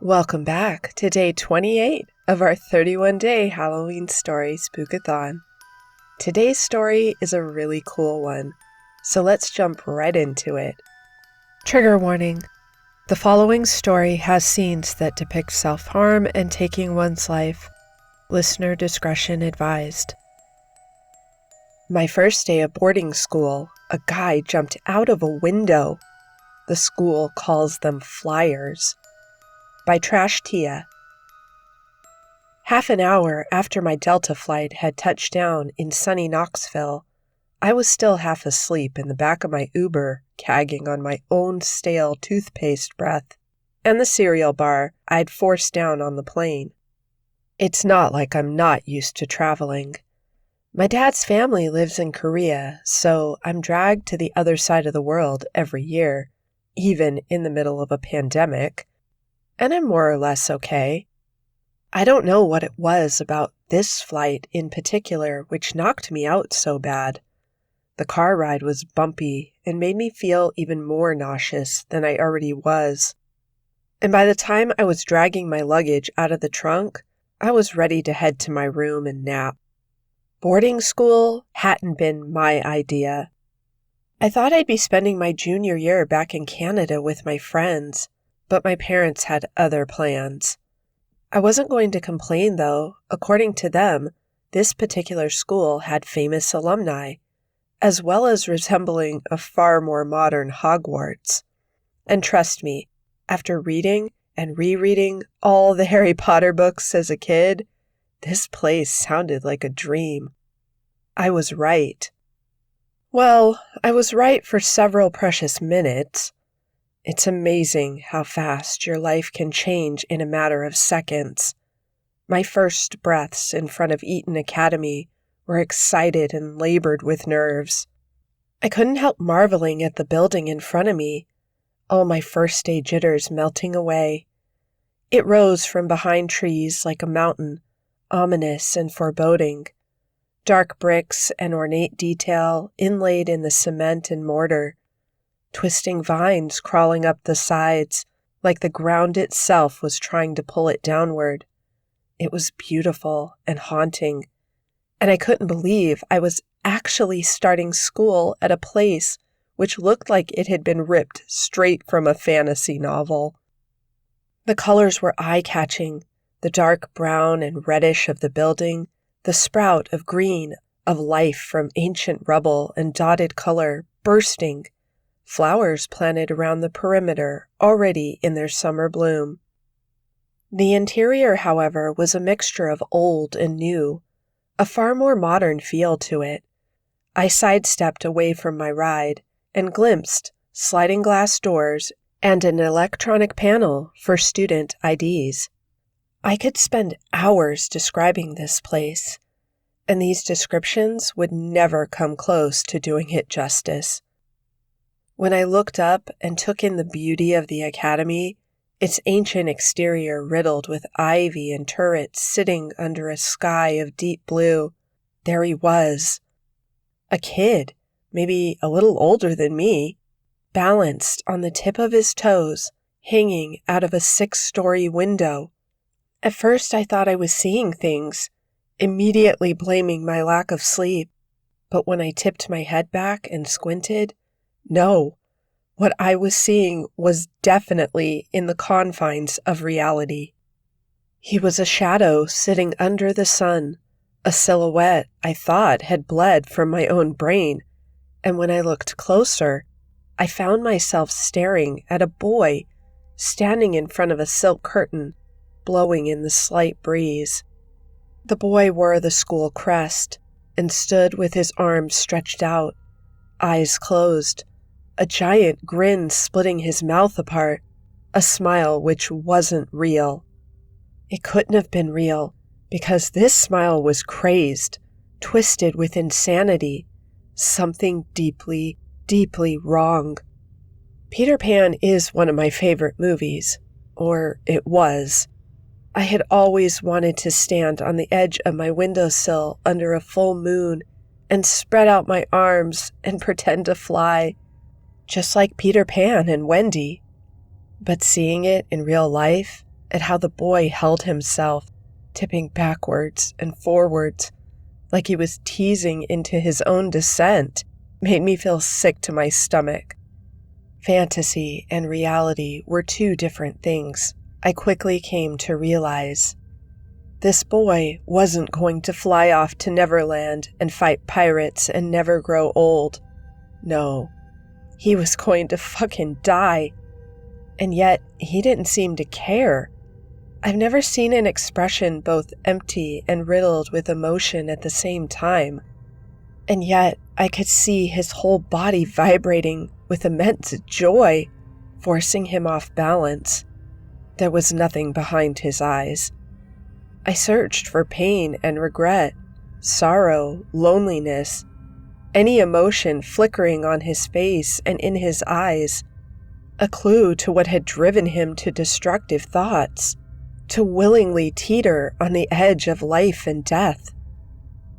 Welcome back to day 28 of our 31-day Halloween story spookathon. Today's story is a really cool one, so let's jump right into it. Trigger warning. The following story has scenes that depict self-harm and taking one's life. Listener discretion advised. My first day of boarding school, a guy jumped out of a window. The school calls them flyers. By Trash Tia. Half an hour after my Delta flight had touched down in sunny Knoxville, I was still half asleep in the back of my Uber, gagging on my own stale toothpaste breath and the cereal bar I'd forced down on the plane. It's not like I'm not used to traveling. My dad's family lives in Korea, so I'm dragged to the other side of the world every year, even in the middle of a pandemic. And I'm more or less okay. I don't know what it was about this flight in particular which knocked me out so bad. The car ride was bumpy and made me feel even more nauseous than I already was. And by the time I was dragging my luggage out of the trunk, I was ready to head to my room and nap. Boarding school hadn't been my idea. I thought I'd be spending my junior year back in Canada with my friends, but my parents had other plans. I wasn't going to complain, though. According to them, this particular school had famous alumni, as well as resembling a far more modern Hogwarts. And trust me, after reading and rereading all the Harry Potter books as a kid, this place sounded like a dream. I was right. Well, I was right for several precious minutes. It's amazing how fast your life can change in a matter of seconds. My first breaths in front of Eton Academy were excited and labored with nerves. I couldn't help marveling at the building in front of me, all my first day jitters melting away. It rose from behind trees like a mountain, ominous and foreboding. Dark bricks and ornate detail inlaid in the cement and mortar. Twisting vines crawling up the sides, like the ground itself was trying to pull it downward. It was beautiful and haunting, and I couldn't believe I was actually starting school at a place which looked like it had been ripped straight from a fantasy novel. The colors were eye-catching, the dark brown and reddish of the building, the sprout of green, of life from ancient rubble and dotted color bursting, flowers planted around the perimeter already in their summer bloom. The interior, however, was a mixture of old and new, a far more modern feel to it. I sidestepped away from my ride and glimpsed sliding glass doors and an electronic panel for student IDs. I could spend hours describing this place, and these descriptions would never come close to doing it justice. When I looked up and took in the beauty of the academy, its ancient exterior riddled with ivy and turrets sitting under a sky of deep blue, there he was. A kid, maybe a little older than me, balanced on the tip of his toes, hanging out of a 6-story window. At first I thought I was seeing things, immediately blaming my lack of sleep. But when I tipped my head back and squinted, no, what I was seeing was definitely in the confines of reality. He was a shadow sitting under the sun, a silhouette I thought had bled from my own brain, and when I looked closer, I found myself staring at a boy standing in front of a silk curtain, blowing in the slight breeze. The boy wore the school crest and stood with his arms stretched out, eyes closed, a giant grin splitting his mouth apart, a smile which wasn't real. It couldn't have been real, because this smile was crazed, twisted with insanity, something deeply, deeply wrong. Peter Pan is one of my favorite movies, or it was. I had always wanted to stand on the edge of my windowsill under a full moon and spread out my arms and pretend to fly, just like Peter Pan and Wendy. But seeing it in real life, at how the boy held himself, tipping backwards and forwards, like he was teasing into his own descent, made me feel sick to my stomach. Fantasy and reality were two different things, I quickly came to realize. This boy wasn't going to fly off to Neverland and fight pirates and never grow old. No, he was going to fucking die. And yet, he didn't seem to care. I've never seen an expression both empty and riddled with emotion at the same time. And yet, I could see his whole body vibrating with immense joy, forcing him off balance. There was nothing behind his eyes. I searched for pain and regret, sorrow, loneliness, any emotion flickering on his face and in his eyes, a clue to what had driven him to destructive thoughts, to willingly teeter on the edge of life and death.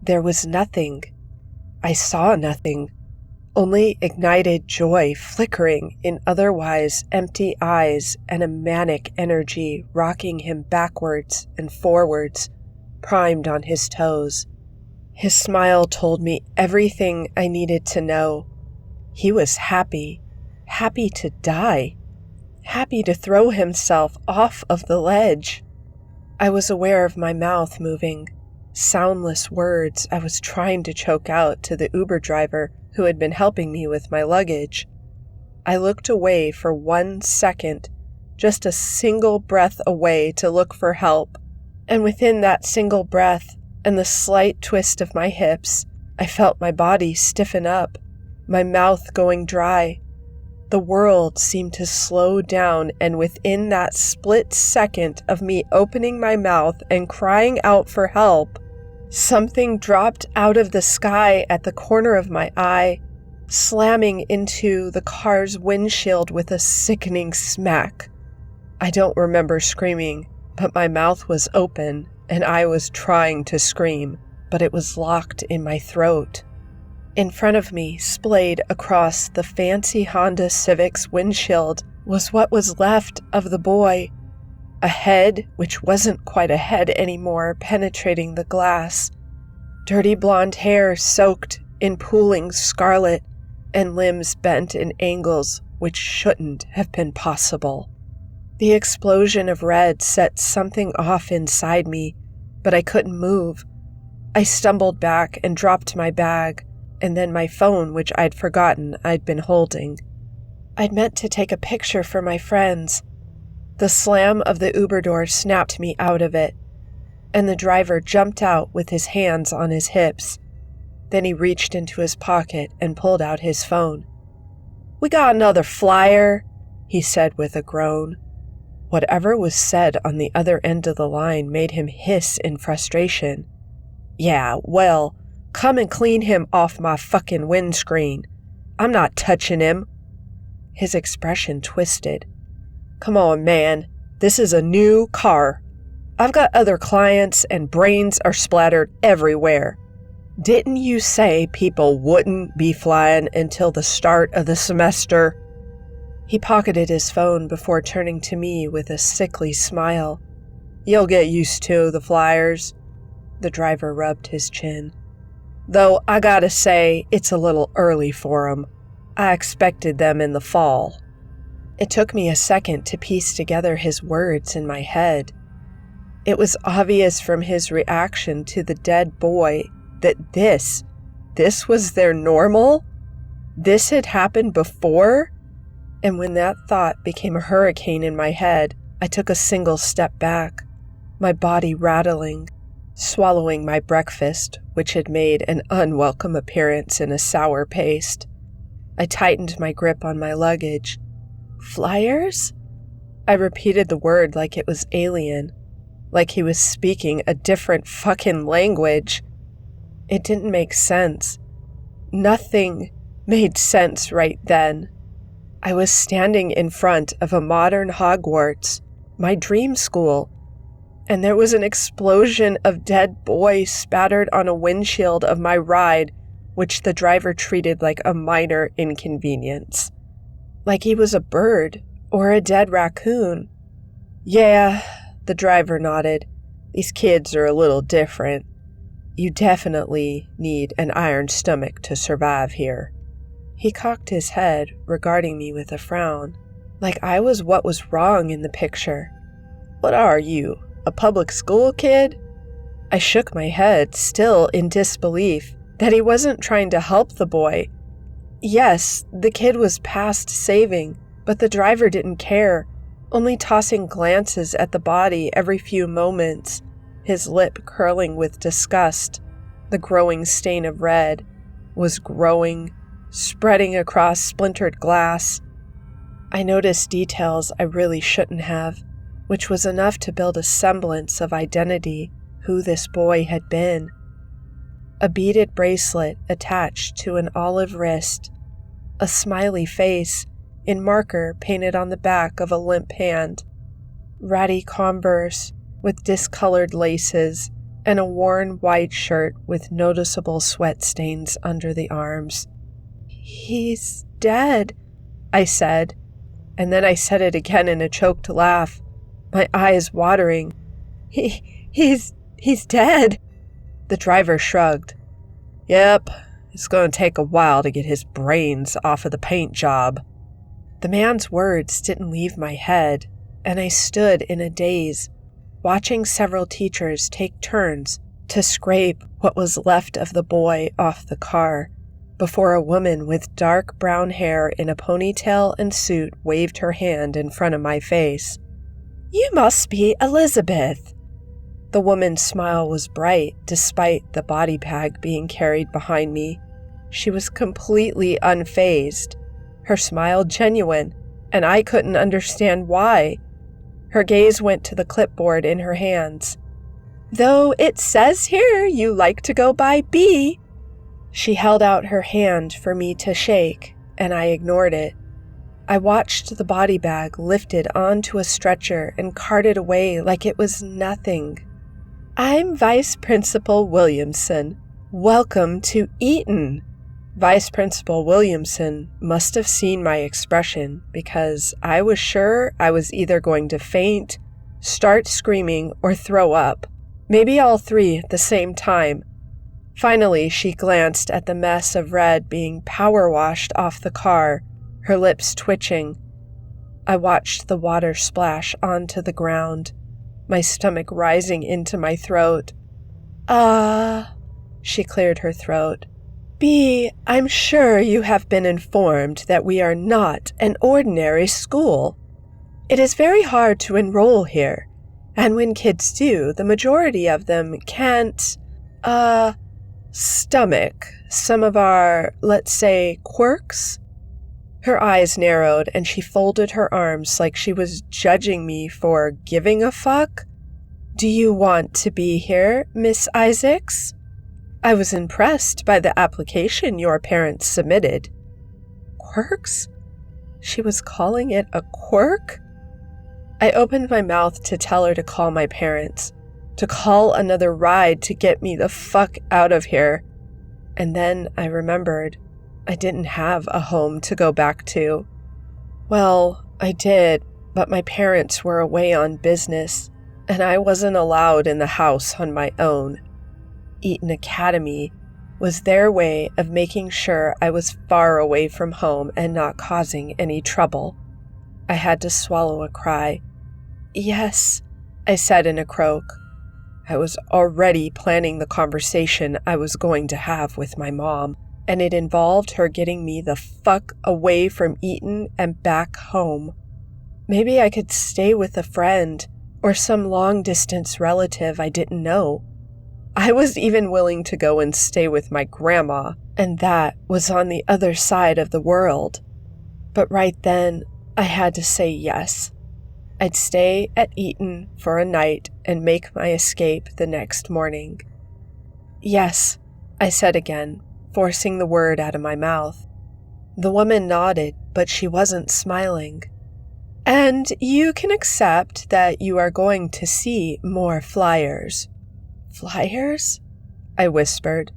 There was nothing. I saw nothing, only ignited joy flickering in otherwise empty eyes and a manic energy rocking him backwards and forwards, primed on his toes. His smile told me everything I needed to know. He was happy, happy to die, happy to throw himself off of the ledge. I was aware of my mouth moving, soundless words I was trying to choke out to the Uber driver who had been helping me with my luggage. I looked away for 1 second, just a single breath away to look for help, and within that single breath and the slight twist of my hips, I felt my body stiffen up, my mouth going dry. The world seemed to slow down, and within that split second of me opening my mouth and crying out for help, something dropped out of the sky at the corner of my eye, slamming into the car's windshield with a sickening smack. I don't remember screaming, but my mouth was open and I was trying to scream, but it was locked in my throat. In front of me, splayed across the fancy Honda Civic's windshield, was what was left of the boy. A head, which wasn't quite a head anymore, penetrating the glass. Dirty blonde hair soaked in pooling scarlet, and limbs bent in angles which shouldn't have been possible. The explosion of red set something off inside me, but I couldn't move. I stumbled back and dropped my bag, and then my phone, which I'd forgotten I'd been holding. I'd meant to take a picture for my friends. The slam of the Uber door snapped me out of it, and the driver jumped out with his hands on his hips. Then he reached into his pocket and pulled out his phone. "We got another flyer," he said with a groan. Whatever was said on the other end of the line made him hiss in frustration. "Yeah, well, come and clean him off my fucking windscreen. I'm not touching him." His expression twisted. "Come on, man. This is a new car. I've got other clients and brains are splattered everywhere. Didn't you say people wouldn't be flying until the start of the semester?" He pocketed his phone before turning to me with a sickly smile. "You'll get used to the flyers." The driver rubbed his chin. "Though I gotta say, it's a little early for 'em. I expected them in the fall." It took me a second to piece together his words in my head. It was obvious from his reaction to the dead boy that this was their normal? This had happened before? And when that thought became a hurricane in my head, I took a single step back, my body rattling, swallowing my breakfast, which had made an unwelcome appearance in a sour paste. I tightened my grip on my luggage. "Flyers?" I repeated the word like it was alien, like he was speaking a different fucking language. It didn't make sense. Nothing made sense right then. I was standing in front of a modern Hogwarts, my dream school, and there was an explosion of dead boys spattered on a windshield of my ride, which the driver treated like a minor inconvenience. Like he was a bird or a dead raccoon. Yeah, The driver nodded. "These kids are a little different. You definitely need an iron stomach to survive here." He cocked his head, regarding me with a frown, like I was what was wrong in the picture. "What are you, a public school kid?" I shook my head, still in disbelief that he wasn't trying to help the boy. Yes, the kid was past saving, but the driver didn't care, only tossing glances at the body every few moments, his lip curling with disgust. The growing stain of red was growing, spreading across splintered glass. I noticed details I really shouldn't have, which was enough to build a semblance of identity, who this boy had been. A beaded bracelet attached to an olive wrist, a smiley face in marker painted on the back of a limp hand, ratty Converse with discolored laces, and a worn white shirt with noticeable sweat stains under the arms. "He's dead," I said, and then I said it again in a choked laugh, my eyes watering. He's dead." The driver shrugged. "Yep, it's going to take a while to get his brains off of the paint job." The man's words didn't leave my head, and I stood in a daze, watching several teachers take turns to scrape what was left of the boy off the car, before a woman with dark brown hair in a ponytail and suit waved her hand in front of my face. "You must be Elizabeth." The woman's smile was bright despite the body bag being carried behind me. She was completely unfazed, her smile genuine, and I couldn't understand why. Her gaze went to the clipboard in her hands. "Though it says here you like to go by B." She held out her hand for me to shake, and I ignored it. I watched the body bag lifted onto a stretcher and carted away like it was nothing. "I'm Vice Principal Williamson. Welcome to Eton." Vice Principal Williamson must have seen my expression, because I was sure I was either going to faint, start screaming, or throw up. Maybe all three at the same time. Finally, she glanced at the mess of red being power washed off the car, her lips twitching. I watched the water splash onto the ground, my stomach rising into my throat. She cleared her throat. "B, I'm sure you have been informed that we are not an ordinary school. It is very hard to enroll here, and when kids do, the majority of them can't, stomach some of our, let's say, quirks." Her eyes narrowed and she folded her arms like she was judging me for giving a fuck. "Do you want to be here, Miss Isaacs? I was impressed by the application your parents submitted." Quirks? She was calling it a quirk? I opened my mouth to tell her to call my parents, to call another ride to get me the fuck out of here. And then I remembered I didn't have a home to go back to. Well, I did, but my parents were away on business, and I wasn't allowed in the house on my own. Eton Academy was their way of making sure I was far away from home and not causing any trouble. I had to swallow a cry. "Yes," I said in a croak. I was already planning the conversation I was going to have with my mom, and it involved her getting me the fuck away from Eton and back home. Maybe I could stay with a friend or some long-distance relative I didn't know. I was even willing to go and stay with my grandma, and that was on the other side of the world. But right then, I had to say yes. I'd stay at Eton for a night and make my escape the next morning. "Yes," I said again, forcing the word out of my mouth. The woman nodded, but she wasn't smiling. "And you can accept that you are going to see more flyers." "Flyers?" I whispered.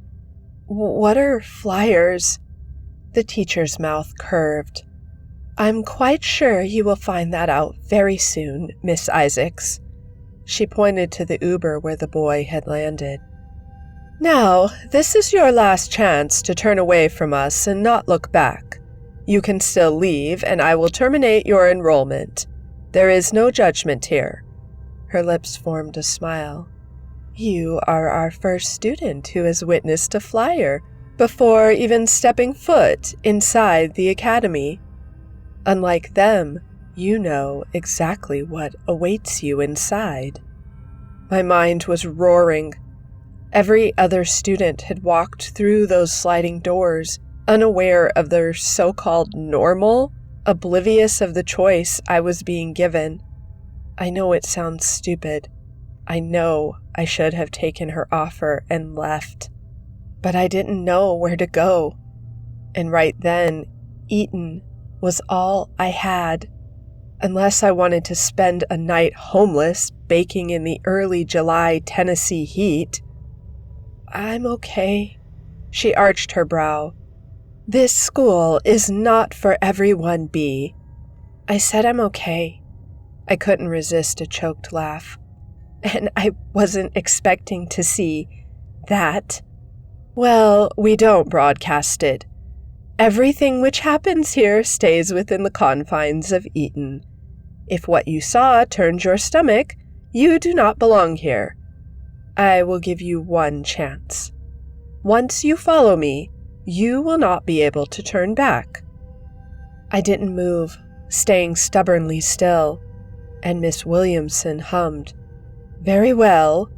"What are flyers?" The teacher's mouth curved. "I'm quite sure you will find that out very soon, Miss Isaacs. She pointed to the Uber where the boy had landed. "Now, this is your last chance to turn away from us and not look back. You can still leave, and I will terminate your enrollment. There is no judgment here." Her lips formed a smile. "You are our first student who has witnessed a flyer before even stepping foot inside the academy. Unlike them, you know exactly what awaits you inside." My mind was roaring. Every other student had walked through those sliding doors, unaware of their so-called normal, oblivious of the choice I was being given. I know it sounds stupid. I know I should have taken her offer and left. But I didn't know where to go. And right then, Eton was all I had. Unless I wanted to spend a night homeless, baking in the early July Tennessee heat. "I'm okay." She arched her brow. "This school is not for everyone, Bee." I said I'm okay. I couldn't resist a choked laugh. And I wasn't expecting to see that. "Well, we don't broadcast it. Everything which happens here stays within the confines of Eton. If what you saw turned your stomach, you do not belong here. I will give you one chance. Once you follow me, you will not be able to turn back." I didn't move, staying stubbornly still, and Miss Williamson hummed, "Very well.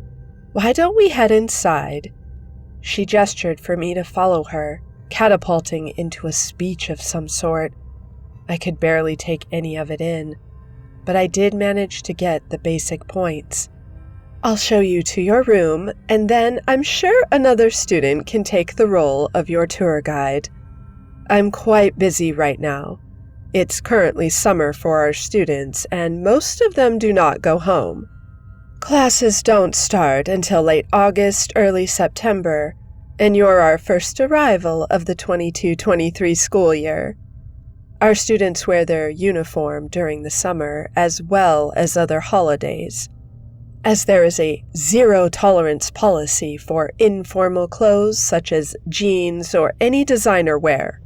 Why don't we head inside?" She gestured for me to follow her, catapulting into a speech of some sort. I could barely take any of it in, but I did manage to get the basic points. "I'll show you to your room, and then I'm sure another student can take the role of your tour guide. I'm quite busy right now. It's currently summer for our students, and most of them do not go home. Classes don't start until late August, early September, and you're our first arrival of the 22-23 school year. Our students wear their uniform during the summer as well as other holidays, as there is a zero-tolerance policy for informal clothes such as jeans or any designer wear.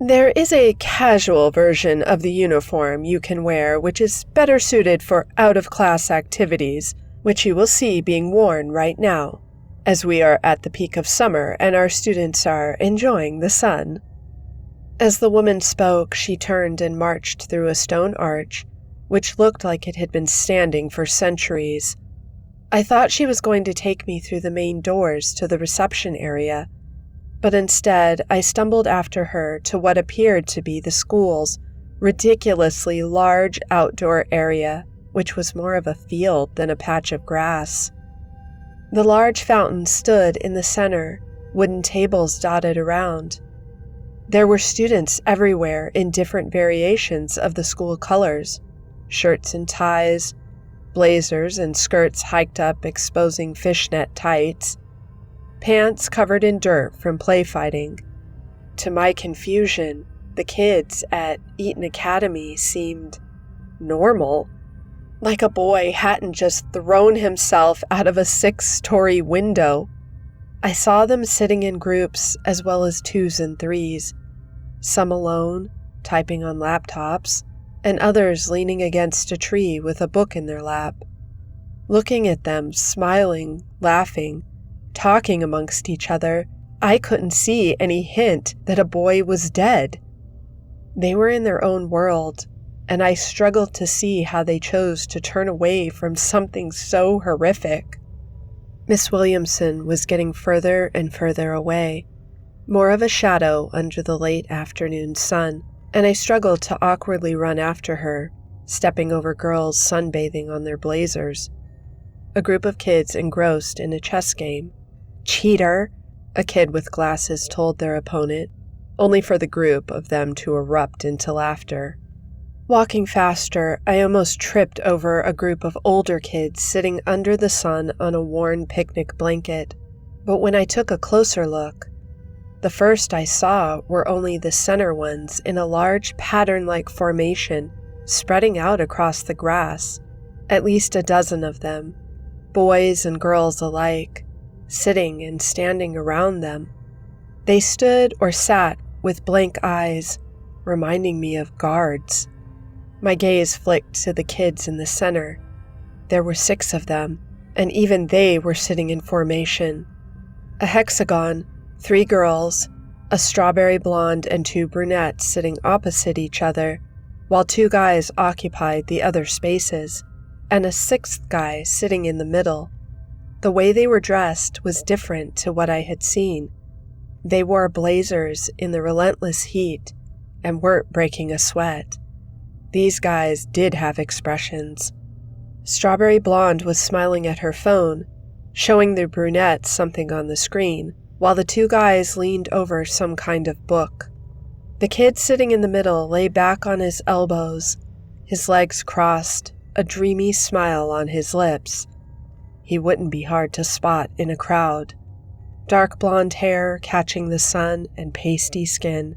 There is a casual version of the uniform you can wear which is better suited for out-of-class activities, which you will see being worn right now, as we are at the peak of summer and our students are enjoying the sun." As the woman spoke, she turned and marched through a stone arch, which looked like it had been standing for centuries. I thought she was going to take me through the main doors to the reception area, but instead I stumbled after her to what appeared to be the school's ridiculously large outdoor area, which was more of a field than a patch of grass. The large fountain stood in the center, wooden tables dotted around. There were students everywhere in different variations of the school colors, shirts and ties, blazers and skirts hiked up exposing fishnet tights, pants covered in dirt from play fighting. To my confusion, the kids at Eton Academy seemed normal, like a boy hadn't just thrown himself out of a 6-story window. I saw them sitting in groups as well as 2s and 3s, some alone, typing on laptops, and others leaning against a tree with a book in their lap. Looking at them, smiling, laughing, talking amongst each other, I couldn't see any hint that a boy was dead. They were in their own world, and I struggled to see how they chose to turn away from something so horrific. Miss Williamson was getting further and further away, more of a shadow under the late afternoon sun, and I struggled to awkwardly run after her, stepping over girls sunbathing on their blazers. A group of kids engrossed in a chess game. "Cheater," a kid with glasses told their opponent, only for the group of them to erupt into laughter. Walking faster, I almost tripped over a group of older kids sitting under the sun on a worn picnic blanket. But when I took a closer look, the first I saw were only the center ones in a large pattern-like formation spreading out across the grass. At least a dozen of them, boys and girls alike, sitting and standing around them. They stood or sat with blank eyes, reminding me of guards. My gaze flicked to the kids in the center. There were 6 of them, and even they were sitting in formation. A hexagon, 3 girls, a strawberry blonde and 2 brunettes sitting opposite each other, while 2 guys occupied the other spaces, and a 6th guy sitting in the middle. The way they were dressed was different to what I had seen. They wore blazers in the relentless heat and weren't breaking a sweat. These guys did have expressions. Strawberry Blonde was smiling at her phone, showing the brunette something on the screen, while the 2 guys leaned over some kind of book. The kid sitting in the middle lay back on his elbows, his legs crossed, a dreamy smile on his lips. He wouldn't be hard to spot in a crowd. Dark blonde hair catching the sun and pasty skin.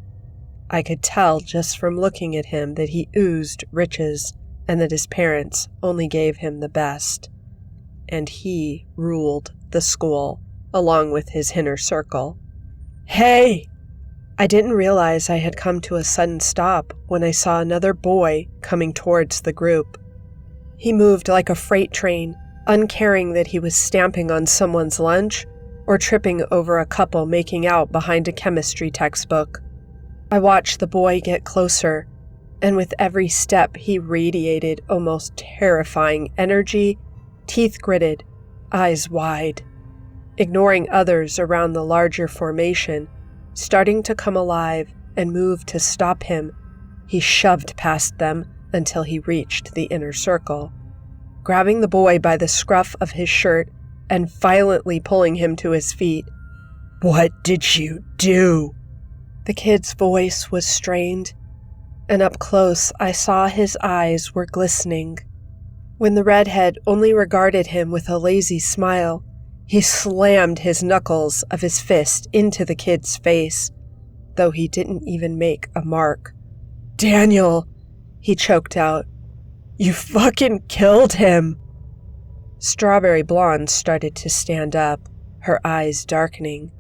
I could tell just from looking at him that he oozed riches and that his parents only gave him the best. And he ruled the school, along with his inner circle. Hey! I didn't realize I had come to a sudden stop when I saw another boy coming towards the group. He moved like a freight train, uncaring that he was stamping on someone's lunch or tripping over a couple making out behind a chemistry textbook. I watched the boy get closer, and with every step he radiated almost terrifying energy, teeth gritted, eyes wide. Ignoring others around the larger formation, starting to come alive and move to stop him, he shoved past them until he reached the inner circle, grabbing the boy by the scruff of his shirt and violently pulling him to his feet. "What did you do?" The kid's voice was strained, and up close I saw his eyes were glistening. When the redhead only regarded him with a lazy smile, he slammed his knuckles of his fist into the kid's face, though he didn't even make a mark. "Daniel," he choked out, "you fucking killed him." Strawberry Blonde started to stand up, her eyes darkening,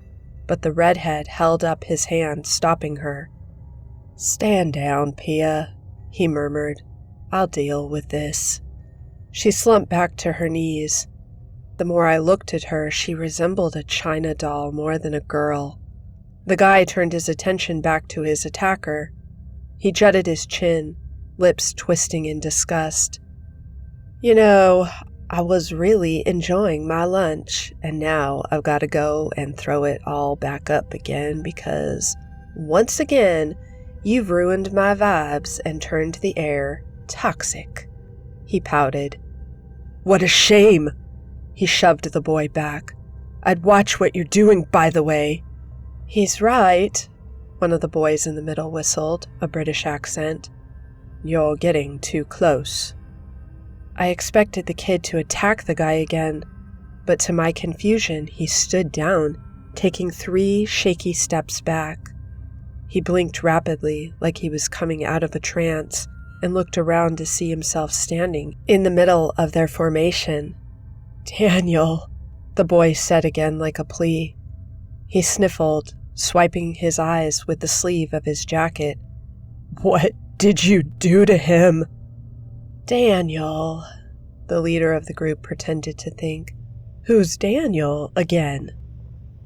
but the redhead held up his hand, stopping her. "Stand down, Pia," he murmured. "I'll deal with this." She slumped back to her knees. The more I looked at her, she resembled a China doll more than a girl. The guy turned his attention back to his attacker. He jutted his chin, lips twisting in disgust. "You know, I was really enjoying my lunch, and now I've got to go and throw it all back up again because, once again, you've ruined my vibes and turned the air toxic." He pouted. "What a shame!" He shoved the boy back. "I'd watch what you're doing, by the way." "He's right," one of the boys in the middle whistled, a British accent. "You're getting too close." I expected the kid to attack the guy again, but to my confusion, he stood down, taking 3 shaky steps back. He blinked rapidly, like he was coming out of a trance, and looked around to see himself standing in the middle of their formation. "Daniel," the boy said again like a plea. He sniffled, swiping his eyes with the sleeve of his jacket. "What did you do to him?" "Daniel," the leader of the group pretended to think. "Who's Daniel again?"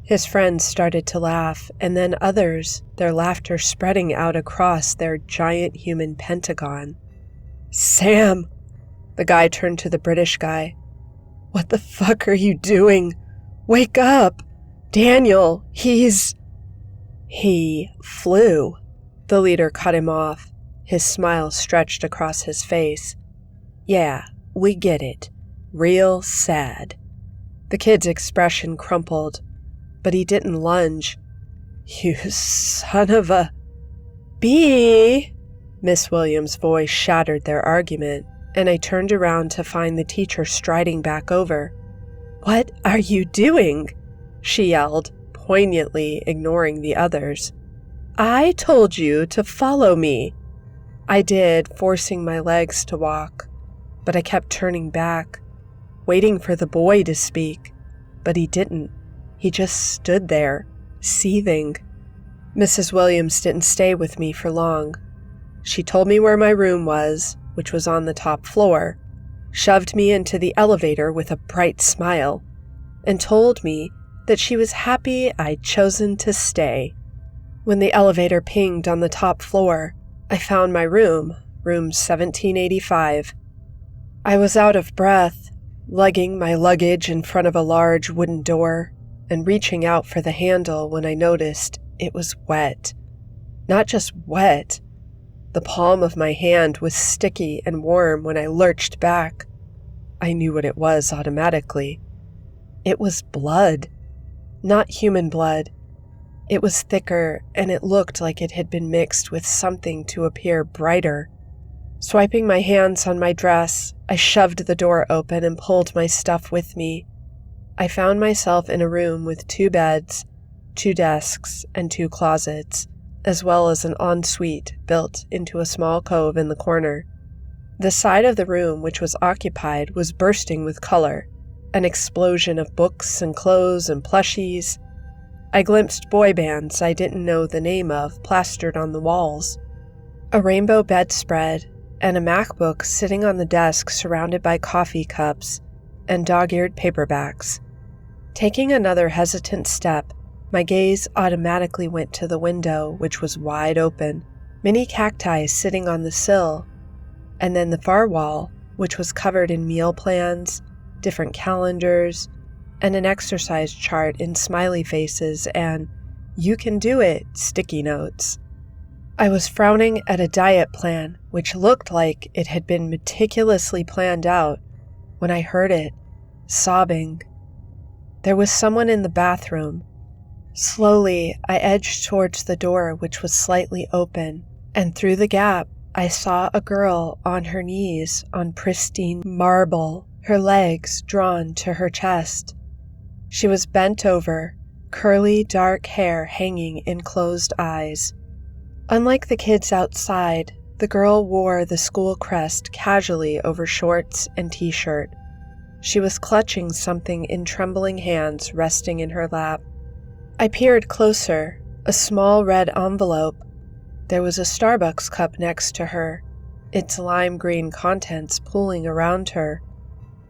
His friends started to laugh, and then others, their laughter spreading out across their giant human pentagon. "Sam!" The guy turned to the British guy. "What the fuck are you doing? Wake up! Daniel, He flew." The leader cut him off. His smile stretched across his face. "Yeah, we get it. Real sad." The kid's expression crumpled, but he didn't lunge. "You son of a..." "B!" Miss Williams' voice shattered their argument, and I turned around to find the teacher striding back over. "What are you doing?" she yelled, poignantly ignoring the others. "I told you to follow me." I did, forcing my legs to walk. but I kept turning back, waiting for the boy to speak, but he didn't. He just stood there, seething. Mrs. Williams didn't stay with me for long. She told me where my room was, which was on the top floor, shoved me into the elevator with a bright smile, and told me that she was happy I'd chosen to stay. When the elevator pinged on the top floor, I found my room 1785. I was out of breath, lugging my luggage in front of a large wooden door and reaching out for the handle when I noticed it was wet. Not just wet. The palm of my hand was sticky and warm when I lurched back. I knew what it was automatically. It was blood. Not human blood. It was thicker, and it looked like it had been mixed with something to appear brighter. Swiping my hands on my dress, I shoved the door open and pulled my stuff with me. I found myself in a room with 2 beds, 2 desks, and 2 closets, as well as an ensuite built into a small cove in the corner. The side of the room which was occupied was bursting with color, an explosion of books and clothes and plushies. I glimpsed boy bands I didn't know the name of plastered on the walls, a rainbow bedspread, and a MacBook sitting on the desk surrounded by coffee cups and dog-eared paperbacks. Taking another hesitant step, my gaze automatically went to the window, which was wide open, many cacti sitting on the sill, and then the far wall, which was covered in meal plans, different calendars, and an exercise chart in smiley faces and "You can do it" sticky notes. I was frowning at a diet plan which looked like it had been meticulously planned out when I heard it, sobbing. There was someone in the bathroom. Slowly, I edged towards the door, which was slightly open, and through the gap, I saw a girl on her knees on pristine marble, her legs drawn to her chest. She was bent over, curly dark hair hanging in closed eyes. Unlike the kids outside, the girl wore the school crest casually over shorts and t-shirt. She was clutching something in trembling hands resting in her lap. I peered closer, a small red envelope. There was a Starbucks cup next to her, its lime green contents pooling around her.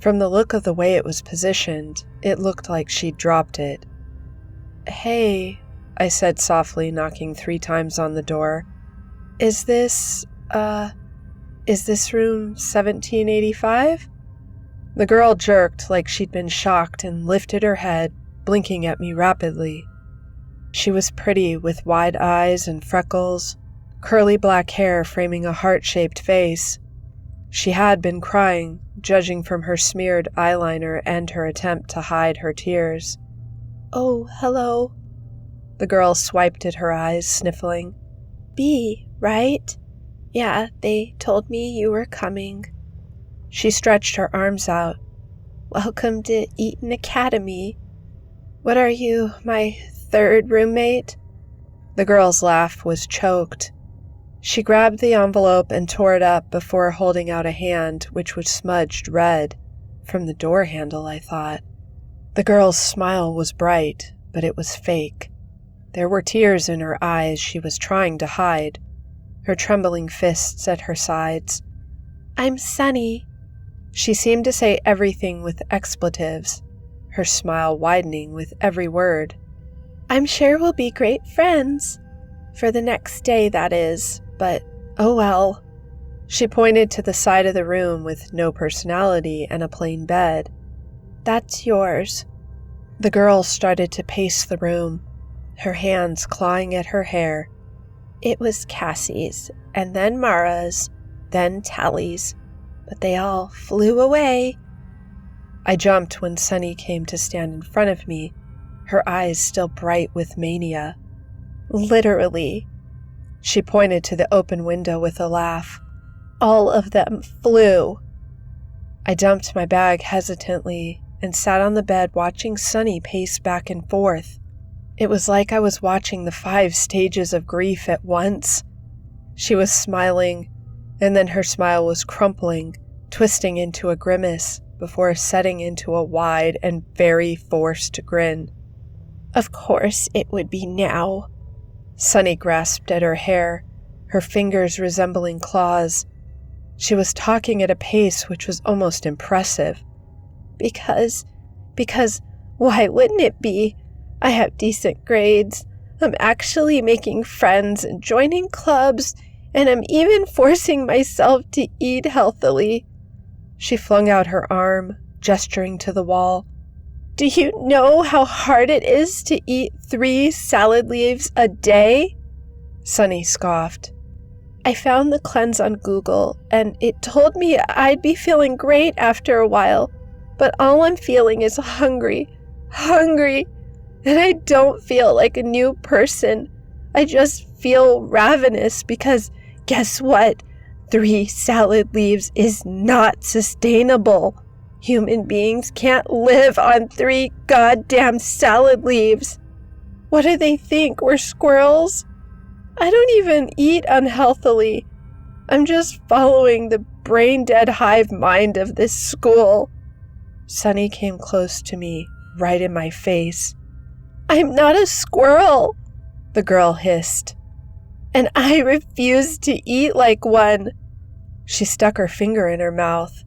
From the look of the way it was positioned, it looked like she'd dropped it. "Hey," I said softly, knocking 3 times on the door. Is this room 1785? The girl jerked like she'd been shocked and lifted her head, blinking at me rapidly. She was pretty, with wide eyes and freckles, curly black hair framing a heart-shaped face. She had been crying, judging from her smeared eyeliner and her attempt to hide her tears. "Oh, hello." The girl swiped at her eyes, sniffling. "B, right? Yeah, they told me you were coming." She stretched her arms out. "Welcome to Eton Academy. What are you, my 3rd roommate?" The girl's laugh was choked. She grabbed the envelope and tore it up before holding out a hand which was smudged red. From the door handle, I thought. The girl's smile was bright, but it was fake. There were tears in her eyes she was trying to hide, her trembling fists at her sides. "I'm Sunny." She seemed to say everything with expletives, her smile widening with every word. "I'm sure we'll be great friends. For the next day, that is, but oh well." She pointed to the side of the room with no personality and a plain bed. "That's yours." The girl started to pace the room, her hands clawing at her hair. "It was Cassie's, and then Mara's, then Tally's, but they all flew away." I jumped when Sunny came to stand in front of me, her eyes still bright with mania. "Literally." She pointed to the open window with a laugh. "All of them flew." I dumped my bag hesitantly and sat on the bed watching Sunny pace back and forth. It was like I was watching the 5 stages of grief at once. She was smiling, and then her smile was crumpling, twisting into a grimace before setting into a wide and very forced grin. Of course it would be now. Sunny grasped at her hair, her fingers resembling claws. She was talking at a pace which was almost impressive. Because, why wouldn't it be? I have decent grades. I'm actually making friends and joining clubs, and I'm even forcing myself to eat healthily. She flung out her arm, gesturing to the wall. Do you know how hard it is to eat 3 salad leaves a day? Sunny scoffed. I found the cleanse on Google, and it told me I'd be feeling great after a while, but all I'm feeling is hungry, and I don't feel like a new person. I just feel ravenous because, guess what? 3 salad leaves is not sustainable. Human beings can't live on 3 goddamn salad leaves. What do they think? We're squirrels? I don't even eat unhealthily. I'm just following the brain-dead hive mind of this school. Sunny came close to me, right in my face. I'm not a squirrel, the girl hissed. And I refuse to eat like one. She stuck her finger in her mouth.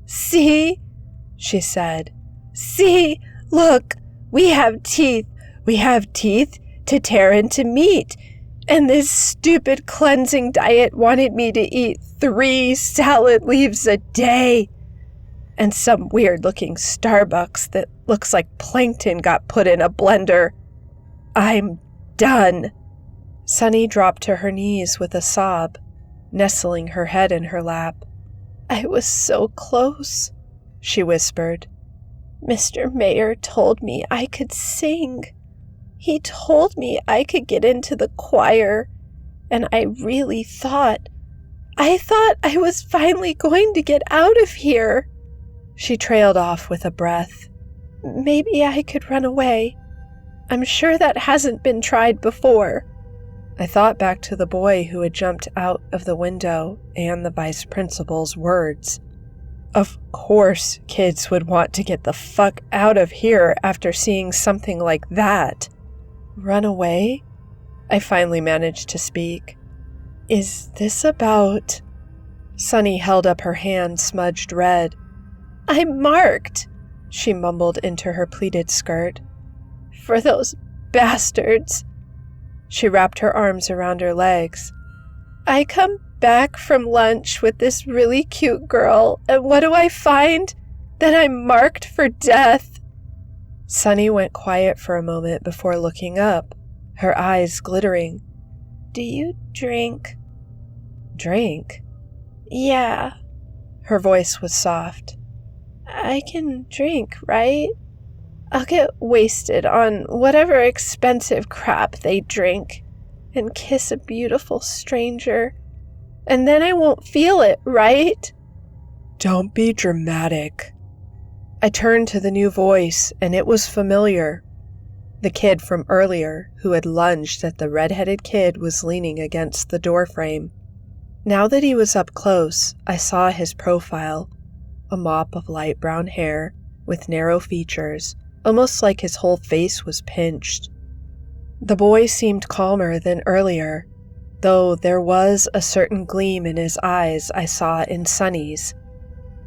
See? She said. See? Look, we have teeth. We have teeth to tear into meat. And this stupid cleansing diet wanted me to eat 3 salad leaves a day. And some weird-looking Starbucks that looks like plankton got put in a blender. I'm done. Sunny dropped to her knees with a sob, nestling her head in her lap. I was so close, she whispered. Mr. Mayor told me I could sing. He told me I could get into the choir, and I really thought I was finally going to get out of here. She trailed off with a breath. Maybe I could run away. I'm sure that hasn't been tried before. I thought back to the boy who had jumped out of the window and the vice principal's words. Of course kids would want to get the fuck out of here after seeing something like that. Run away? I finally managed to speak. Is this about... Sunny held up her hand smudged red. I'm marked, she mumbled into her pleated skirt. For those bastards. She wrapped her arms around her legs. I come back from lunch with this really cute girl, and what do I find? That I'm marked for death. Sunny went quiet for a moment before looking up, her eyes glittering. Do you drink? Drink? Yeah. Her voice was soft. I can drink, right? I'll get wasted on whatever expensive crap they drink and kiss a beautiful stranger, and then I won't feel it, right? Don't be dramatic. I turned to the new voice, and it was familiar. The kid from earlier who had lunged at the red-headed kid was leaning against the doorframe. Now that he was up close, I saw his profile. A mop of light brown hair with narrow features, almost like his whole face was pinched. The boy seemed calmer than earlier, though there was a certain gleam in his eyes I saw in Sunny's.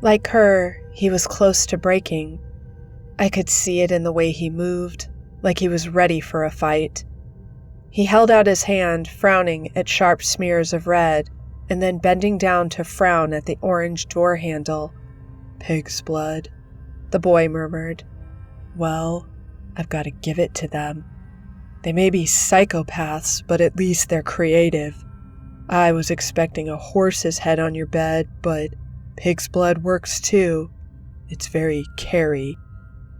Like her, he was close to breaking. I could see it in the way he moved, like he was ready for a fight. He held out his hand, frowning at sharp smears of red, and then bending down to frown at the orange door handle. Pig's blood, the boy murmured. Well, I've got to give it to them. They may be psychopaths, but at least they're creative. I was expecting a horse's head on your bed, but pig's blood works too. It's very Carrie.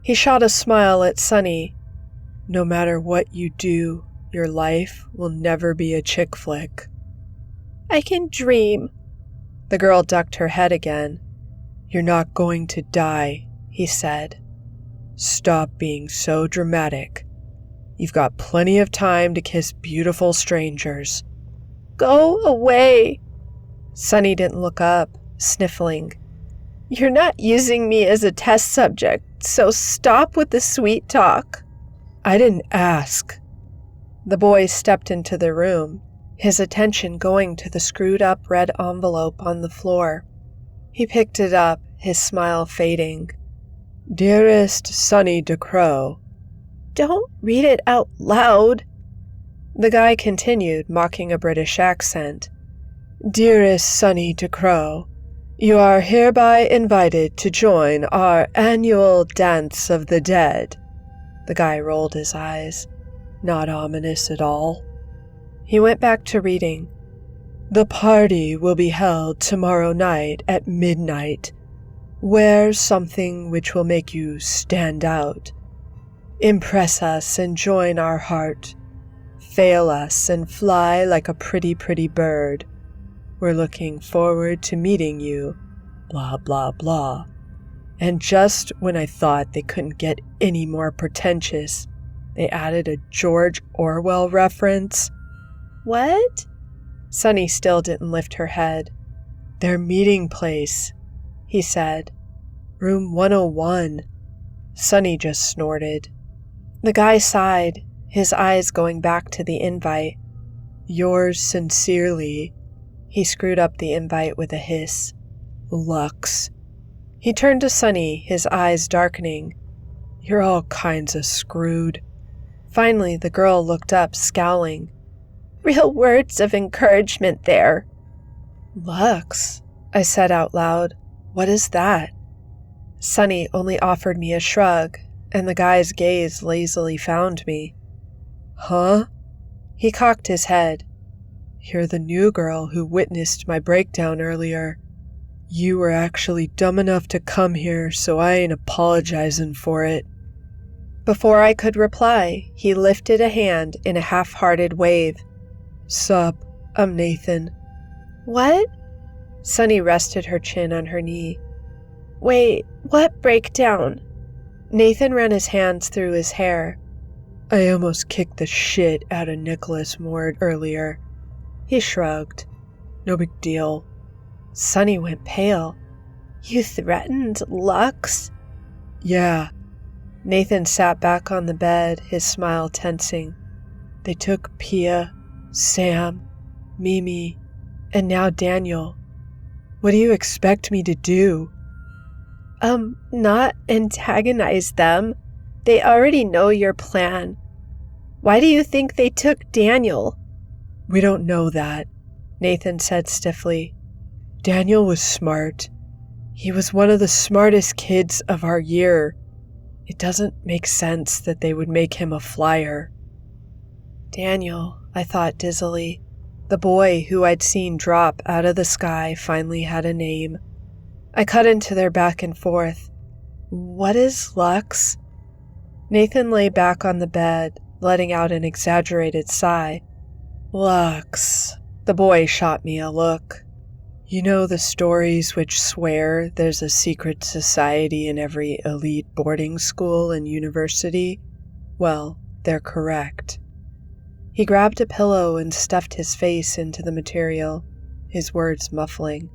He shot a smile at Sunny. No matter what you do, your life will never be a chick flick. I can dream. The girl ducked her head again. You're not going to die, he said. Stop being so dramatic. You've got plenty of time to kiss beautiful strangers. Go away. Sunny didn't look up, sniffling. You're not using me as a test subject, so stop with the sweet talk. I didn't ask. The boy stepped into the room, his attention going to the screwed-up red envelope on the floor. He picked it up, his smile fading. Dearest Sonny DeCrow. Don't read it out loud. The guy continued, mocking a British accent. Dearest Sonny DeCrow, you are hereby invited to join our annual Dance of the Dead. The guy rolled his eyes. Not ominous at all. He went back to reading. The party will be held tomorrow night at midnight. Wear something which will make you stand out. Impress us and join our heart. Fail us and fly like a pretty, pretty bird. We're looking forward to meeting you. Blah, blah, blah. And just when I thought they couldn't get any more pretentious, they added a George Orwell reference. What? Sonny still didn't lift her head. Their meeting place, he said. Room 101. Sonny just snorted. The guy sighed, his eyes going back to the invite. Yours sincerely. He screwed up the invite with a hiss. Lux. He turned to Sonny, his eyes darkening. You're all kinds of screwed. Finally, the girl looked up, scowling. Real words of encouragement there. Lux, I said out loud. What is that? Sonny only offered me a shrug, and the guy's gaze lazily found me. Huh? He cocked his head. You're the new girl who witnessed my breakdown earlier. You were actually dumb enough to come here, so I ain't apologizing for it. Before I could reply, he lifted a hand in a half-hearted wave. Sup, I'm Nathan. What? Sonny rested her chin on her knee. Wait, what breakdown? Nathan ran his hands through his hair. I almost kicked the shit out of Nicholas Mord earlier. He shrugged. No big deal. Sonny went pale. You threatened Lux? Yeah. Nathan sat back on the bed, his smile tensing. They took Pia, Sam, Mimi, and now Daniel. What do you expect me to do? Not antagonize them. They already know your plan. Why do you think they took Daniel? We don't know that, Nathan said stiffly. Daniel was smart. He was one of the smartest kids of our year. It doesn't make sense that they would make him a flyer. Daniel, I thought dizzily. The boy who I'd seen drop out of the sky finally had a name. I cut into their back and forth. What is Lux? Nathan lay back on the bed, letting out an exaggerated sigh. Lux. The boy shot me a look. You know the stories which swear there's a secret society in every elite boarding school and university? Well, they're correct. He grabbed a pillow and stuffed his face into the material, his words muffling.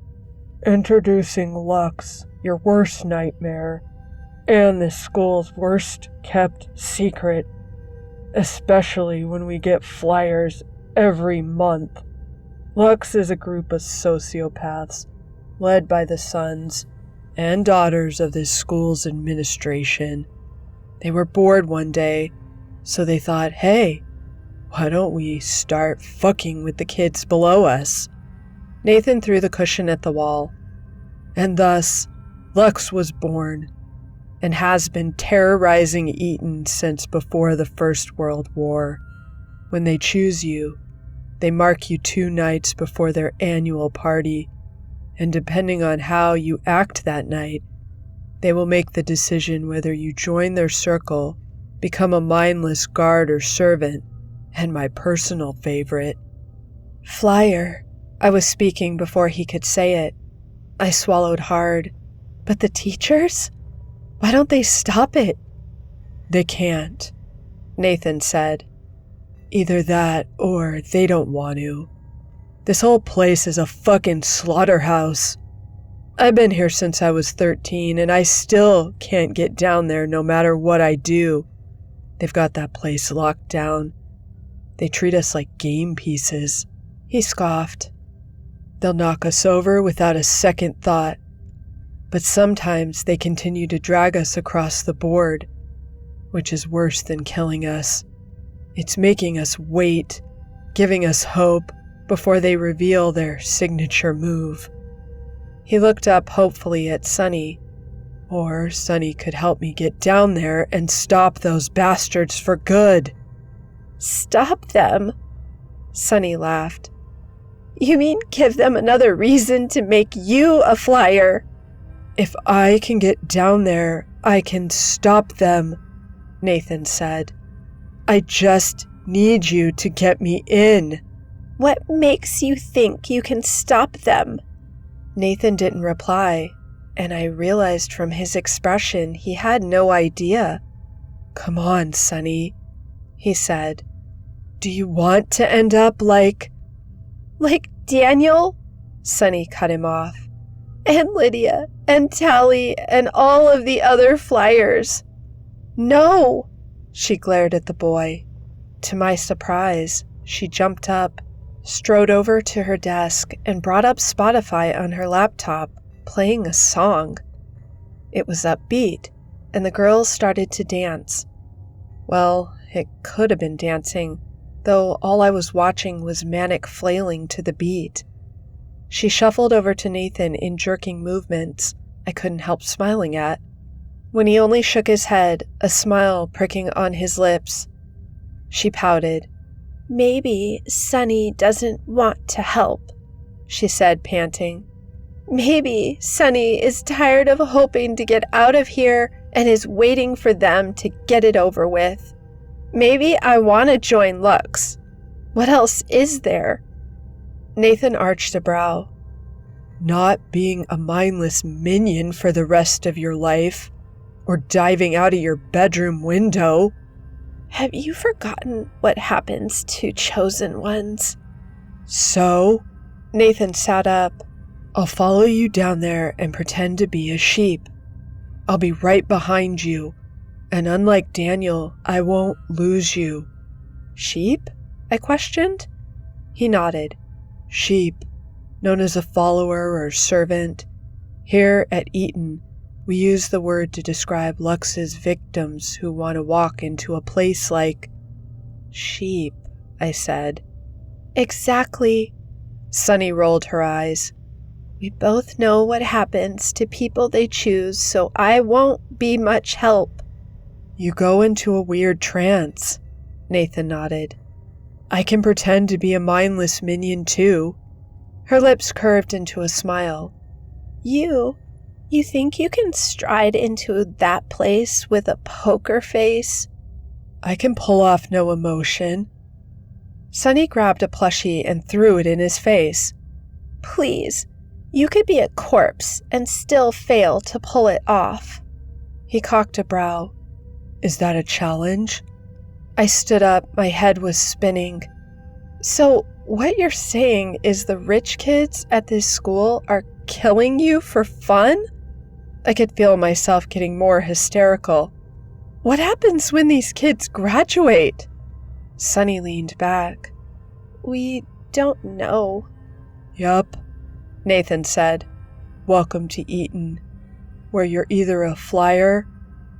Introducing Lux, your worst nightmare, and this school's worst kept secret, especially when we get flyers every month. Lux is a group of sociopaths, led by the sons and daughters of this school's administration. They were bored one day, so they thought, hey, why don't we start fucking with the kids below us? Nathan threw the cushion at the wall. And thus, Lux was born, and has been terrorizing Eton since before the First World War. When they choose you, they mark you 2 nights before their annual party, and depending on how you act that night, they will make the decision whether you join their circle, become a mindless guard or servant, and my personal favorite, flyer. I was speaking before he could say it. I swallowed hard. But the teachers? Why don't they stop it? They can't, Nathan said. Either that or they don't want to. This whole place is a fucking slaughterhouse. I've been here since I was 13, and I still can't get down there no matter what I do. They've got that place locked down. They treat us like game pieces." He scoffed. "They'll knock us over without a second thought. But sometimes they continue to drag us across the board, which is worse than killing us. It's making us wait, giving us hope before they reveal their signature move." He looked up hopefully at Sunny. Or Sunny could help me get down there and stop those bastards for good. "Stop them?" Sunny laughed. "You mean give them another reason to make you a flyer?" "If I can get down there, I can stop them," Nathan said. "I just need you to get me in." "What makes you think you can stop them?" Nathan didn't reply, and I realized from his expression he had no idea. "Come on, Sunny," he said. "Do you want to end up like—" "Like Daniel?" Sunny cut him off. "And Lydia, and Tally, and all of the other flyers." "No!" She glared at the boy. To my surprise, she jumped up, strode over to her desk, and brought up Spotify on her laptop, playing a song. It was upbeat, and the girls started to dance. Well, it could have been dancing, though all I was watching was manic flailing to the beat. She shuffled over to Nathan in jerking movements I couldn't help smiling at. When he only shook his head, a smile pricking on his lips, she pouted. "Maybe Sunny doesn't want to help," she said, panting. "Maybe Sunny is tired of hoping to get out of here and is waiting for them to get it over with. Maybe I want to join Lux. What else is there?" Nathan arched a brow. "Not being a mindless minion for the rest of your life, or diving out of your bedroom window." "Have you forgotten what happens to chosen ones?" "So?" Nathan sat up. "I'll follow you down there and pretend to be a sheep. I'll be right behind you, and unlike Daniel, I won't lose you." "Sheep?" I questioned. He nodded. "Sheep, known as a follower or servant. Here at Eton, we use the word to describe Lux's victims who want to walk into a place like—" "Sheep," I said. "Exactly." Sunny rolled her eyes. "We both know what happens to people they choose, so I won't be much help." "You go into a weird trance," Nathan nodded. "I can pretend to be a mindless minion too." Her lips curved into a smile. You think you can stride into that place with a poker face?" "I can pull off no emotion." Sunny grabbed a plushie and threw it in his face. "Please, you could be a corpse and still fail to pull it off." He cocked a brow. "Is that a challenge?" I stood up, my head was spinning. "So what you're saying is the rich kids at this school are killing you for fun?" I could feel myself getting more hysterical. "What happens when these kids graduate?" Sunny leaned back. "We don't know." "Yup," Nathan said. "Welcome to Eton, where you're either a flyer,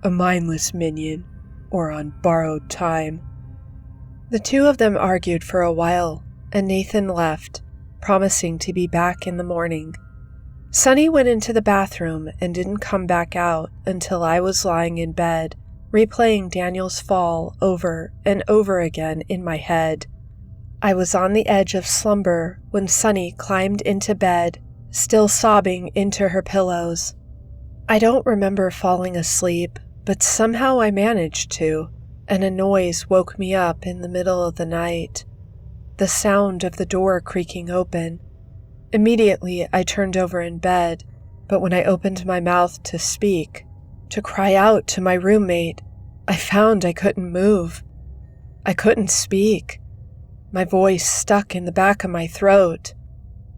a mindless minion, or on borrowed time." The two of them argued for a while, and Nathan left, promising to be back in the morning. Sunny went into the bathroom and didn't come back out until I was lying in bed, replaying Daniel's fall over and over again in my head. I was on the edge of slumber when Sunny climbed into bed, still sobbing into her pillows. I don't remember falling asleep, but somehow I managed to, and a noise woke me up in the middle of the night. The sound of the door creaking open. Immediately, I turned over in bed, but when I opened my mouth to speak, to cry out to my roommate, I found I couldn't move. I couldn't speak. My voice stuck in the back of my throat.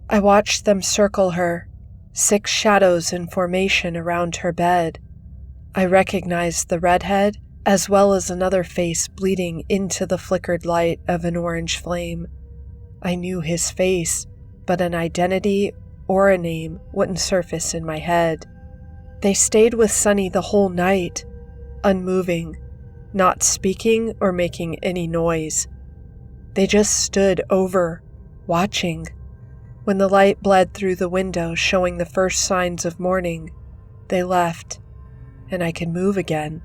I watched them circle her, 6 shadows in formation around her bed. I recognized the redhead, as well as another face bleeding into the flickered light of an orange flame. I knew his face, but an identity or a name wouldn't surface in my head. They stayed with Sunny the whole night, unmoving, not speaking or making any noise. They just stood over, watching. When the light bled through the window showing the first signs of morning, they left, and I could move again.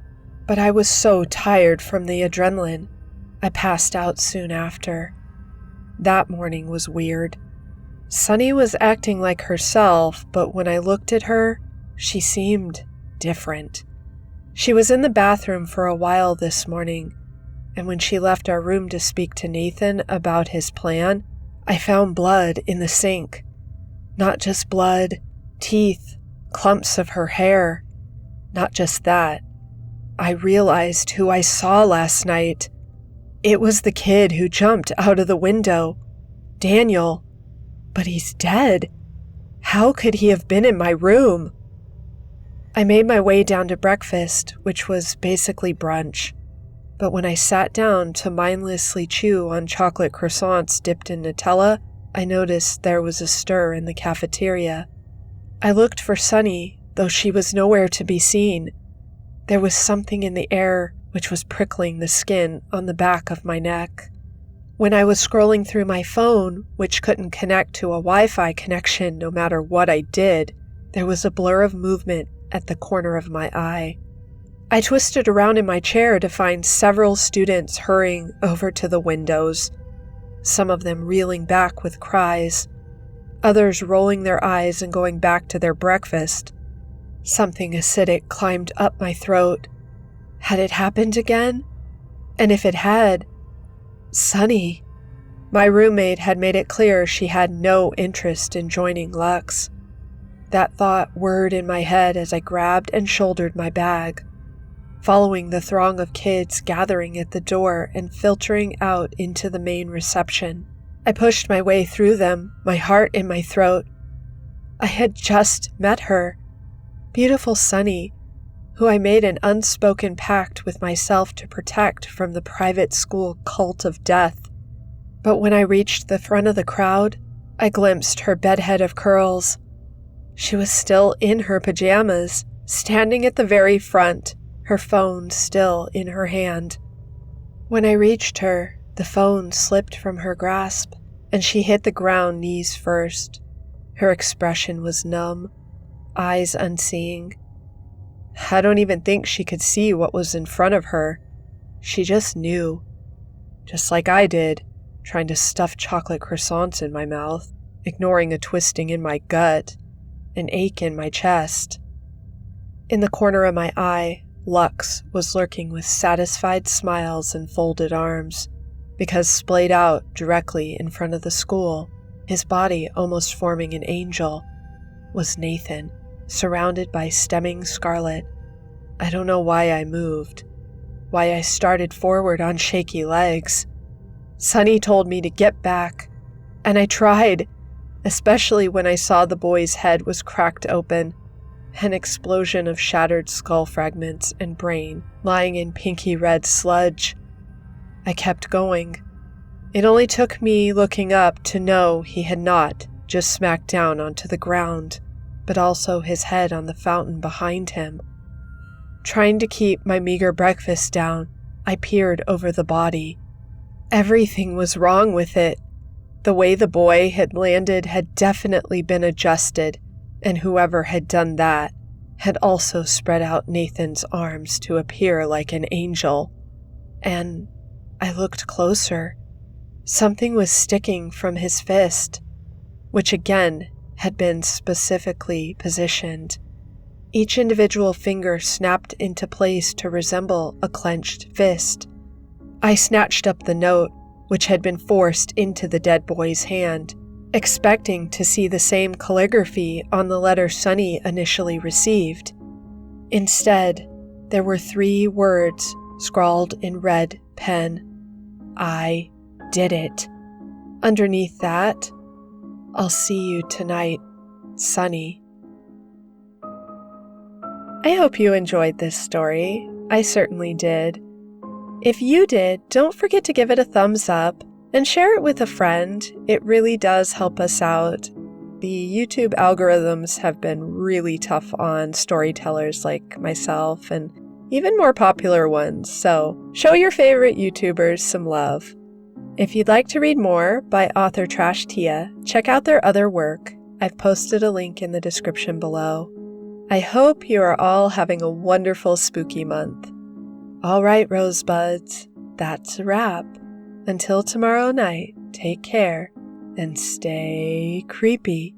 But I was so tired from the adrenaline, I passed out soon after. That morning was weird. Sunny was acting like herself, but when I looked at her, she seemed different. She was in the bathroom for a while this morning, and when she left our room to speak to Nathan about his plan, I found blood in the sink. Not just blood, teeth, clumps of her hair. Not just that. I realized who I saw last night. It was the kid who jumped out of the window, Daniel. But he's dead. How could he have been in my room? I made my way down to breakfast, which was basically brunch. But when I sat down to mindlessly chew on chocolate croissants dipped in Nutella, I noticed there was a stir in the cafeteria. I looked for Sunny, though she was nowhere to be seen. There was something in the air which was prickling the skin on the back of my neck. When I was scrolling through my phone, which couldn't connect to a Wi-Fi connection no matter what I did, there was a blur of movement at the corner of my eye. I twisted around in my chair to find several students hurrying over to the windows, some of them reeling back with cries, others rolling their eyes and going back to their breakfast. Something acidic climbed up my throat. Had it happened again? And if it had, Sunny. My roommate had made it clear she had no interest in joining Lux. That thought whirred in my head as I grabbed and shouldered my bag. Following the throng of kids gathering at the door and filtering out into the main reception, I pushed my way through them, my heart in my throat. I had just met her, beautiful Sunny, who I made an unspoken pact with myself to protect from the private school cult of death. But when I reached the front of the crowd, I glimpsed her bedhead of curls. She was still in her pajamas, standing at the very front, her phone still in her hand. When I reached her, the phone slipped from her grasp, and she hit the ground knees first. Her expression was numb, eyes unseeing. I don't even think she could see what was in front of her. She just knew. Just like I did, trying to stuff chocolate croissants in my mouth, ignoring a twisting in my gut, an ache in my chest. In the corner of my eye, Lux was lurking with satisfied smiles and folded arms, because splayed out directly in front of the school, his body almost forming an angel, was Nathan, surrounded by stemming scarlet. I don't know why I moved, why I started forward on shaky legs. Sunny told me to get back, and I tried, especially when I saw the boy's head was cracked open, an explosion of shattered skull fragments and brain lying in pinky red sludge. I kept going. It only took me looking up to know he had not just smacked down onto the ground, but also his head on the fountain behind him. Trying to keep my meager breakfast down, I peered over the body. Everything was wrong with it. The way the boy had landed had definitely been adjusted, and whoever had done that had also spread out Nathan's arms to appear like an angel. And I looked closer. Something was sticking from his fist, which again had been specifically positioned. Each individual finger snapped into place to resemble a clenched fist. I snatched up the note, which had been forced into the dead boy's hand, expecting to see the same calligraphy on the letter Sunny initially received. Instead, there were 3 words scrawled in red pen. I did it. Underneath that, I'll see you tonight, Sunny. I hope you enjoyed this story. I certainly did. If you did, don't forget to give it a thumbs up and share it with a friend. It really does help us out. The YouTube algorithms have been really tough on storytellers like myself and even more popular ones, so show your favorite YouTubers some love. If you'd like to read more by author Trash Tia, check out their other work. I've posted a link in the description below. I hope you are all having a wonderful spooky month. All right, Rosebuds, that's a wrap. Until tomorrow night, take care and stay creepy.